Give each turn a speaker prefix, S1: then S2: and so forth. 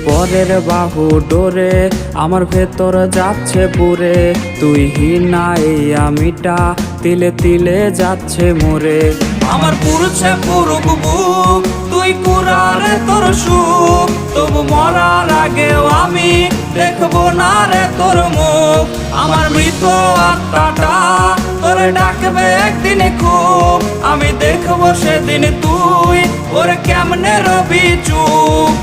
S1: পরের বাহু ডোরে আমার ভেতর যাচ্ছে পুরে। তুই হিনা এই আমিটা তিলে তিলে যাচ্ছে মোরে।
S2: আমার পুরুষে পুরুক বুক, তুই কুরারে তোর সুখ, তবু মরার আগেও আমি দেখবো না রে তোর মুখ। আমার মৃত আত্মাটা তোরে ডাকবে একদিন খুব, আমি দেখবো সেদিন তুই ওরে কেমনে রবি চুপ।